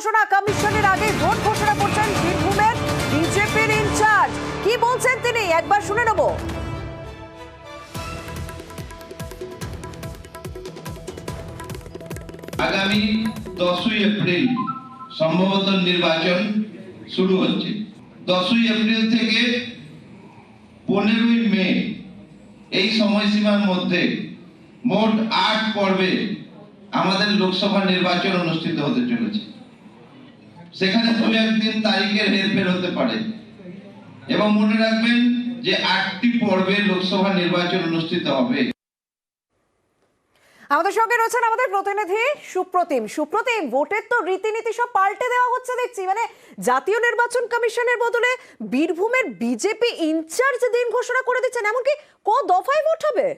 ঘোষণা কমিশনের আগে ভোট ঘোষণা করছেন বীরভূমের বিজেপির ইনচার্জ। কি বলছেন তিনি একবার শুনে নেব। আগামী 10ই এপ্রিল সম্ভবত নির্বাচন শুরু হচ্ছে। 10ই এপ্রিল থেকে 15ই মে এই সময়সীমার মধ্যে মোট 8 পর্বে আমাদের লোকসভা নির্বাচন অনুষ্ঠিত হতে চলেছে। সেখানে দু একদিন তারিখের হেরফের হতে পারে এবং মনে রাখবেন যে 8টি পর্বে লোকসভা নির্বাচন অনুষ্ঠিত হবে। আমাদের সঙ্গে রয়েছেন আমাদের প্রতিনিধি সুপ্রতিম। সুপ্রতিম, ভোটের তো রীতিনীতি সব পাল্টে দেওয়া হচ্ছে দেখছি, মানে জাতীয় নির্বাচন কমিশনের বদলে বীরভূমের বিজেপি ইনচার্জ দিন ঘোষণা করে দিচ্ছেন, এমনকি ক দফায় ভোট হবে?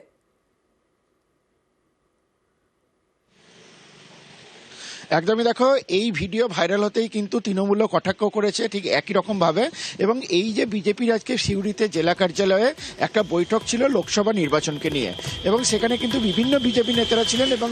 একদমই দেখো, এই ভিডিও ভাইরাল হতেই কিন্তু তৃণমূল কটাক্ষ করেছে ঠিক একই রকমভাবে। এবং এই যে বিজেপির আজকে সিউড়িতে জেলা কার্যালয়ে একটা বৈঠক ছিল লোকসভা নির্বাচনকে নিয়ে, এবং সেখানে কিন্তু বিভিন্ন বিজেপি নেতারা ছিলেন এবং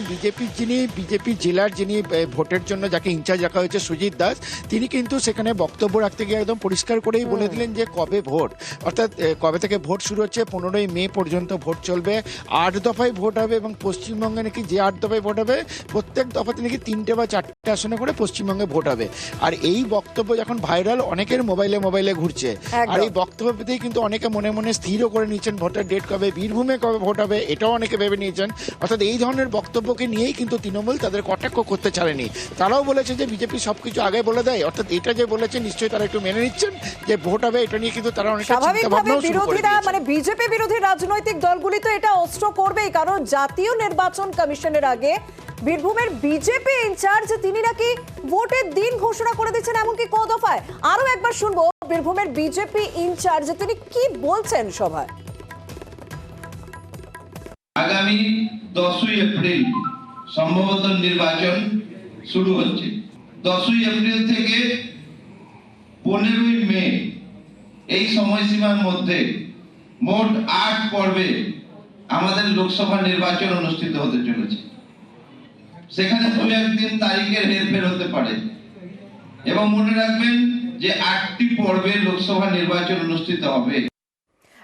বিজেপি জেলার যিনি ভোটের জন্য যাকে ইনচার্জ রাখা হয়েছে সুজিত দাস, তিনি কিন্তু সেখানে বক্তব্য রাখতে গিয়ে একদম পরিষ্কার করেই বলে দিলেন যে কবে ভোট, অর্থাৎ কবে থেকে ভোট শুরু হচ্ছে, 15ই মে পর্যন্ত ভোট চলবে, 8 দফায় ভোট হবে এবং পশ্চিমবঙ্গে নাকি যে 8 দফায় ভোট হবে প্রত্যেক দফাতে নাকি 3টে বা 4টে আসনে করে পশ্চিমবঙ্গে ভোট হবে। আর এই বক্তব্য যখন ভাইরাল অনেকের মোবাইলে ঘুরছে, আর এই বক্তব্য পেতেই কিন্তু অনেকে মনে মনে স্থিরও করে নিয়েছেন ভোটের ডেট কবে, বীরভূমে কবে ভোট হবে এটাও অনেকে ভেবে নিয়েছেন। অর্থাৎ এই ধরনের বক্তব্যকে নিয়েই কিন্তু তৃণমূল তাদের কটাক্ষ করতে ছাড়েনি। তারাও বলেছে যে বিজেপি সবকিছু আগে বলে দেয়, অর্থাৎ এটা যে বলেছে নিশ্চয়ই তারা একটু মেনে নিচ্ছেন যে ভোট হবে, এটা নিয়ে কিন্তু তারা অনেক স্বাভাবিকভাবে বিরোধীরা মানে বিজেপি বিরোধী রাজনৈতিক দলগুলি তো এটা অস্ত্র করবেই, কারণ জাতীয় নির্বাচন কমিশনের আগে বীরভূমের বিজেপি ইনচার্জ তিনি নাকি ভোটের দিন ঘোষণা করে দিচ্ছেন, এমনকি ক দফায়। আরো একবার শুনবো বীরভূমের বিজেপি ইনচার্জ তিনি কি বলছেন সভায়। আগামী 10ই এপ্রিল সম্ভবত নির্বাচন শুরু হচ্ছে। 10ই এপ্রিল থেকে 15ই মে এই সময়সীমার মধ্যে মোট 8 পর্বে আমাদের লোকসভা নির্বাচন অনুষ্ঠিত হতে চলেছে। সেখানে দু একদিন তারিখের হেরফের হতে পারে এবং মনে রাখবেন যে 8টি পর্বে লোকসভা নির্বাচন অনুষ্ঠিত হবে।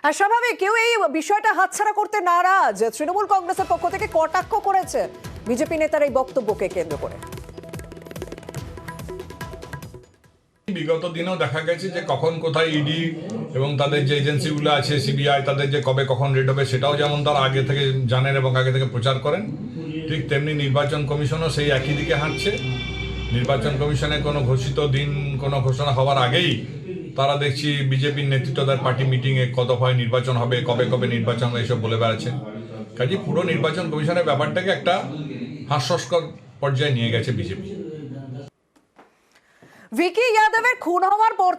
আর স্বাভাবিক কেউ এই বিষয়টা হাতছাড়া করতে নারাজ। তৃণমূল কংগ্রেসের পক্ষ থেকে কটাক্ষ করেছে বিজেপি নেতার এই বক্তব্যকে কেন্দ্র করে। বিগত দিনেও দেখা গেছে যে কখন কোথায় ইডি এবং তাদের যে এজেন্সিগুলো আছে সিবিআই তাদের যে কবে কখন রেড হবে সেটাও যেমন তারা আগে থেকে জানেন এবং আগে থেকে প্রচার করেন, ঠিক তেমনি নির্বাচন কমিশনও সেই একই দিকে হাঁটছে। নির্বাচন কমিশনে কোনো ঘোষিত দিন কোনো ঘোষণা হওয়ার আগেই তারা দেখছি বিজেপির নেতৃত্ব তার পার্টি মিটিংয়ে কত হয় নির্বাচন হবে, কবে কবে নির্বাচন হবে এসব বলে বেড়াচ্ছেন। কাজে পুরো নির্বাচন কমিশনের ব্যাপারটাকে একটা হাস্যস্কর পর্যায়ে নিয়ে গেছে বিজেপি। ভিকি যাদবের খুন হওয়ার পর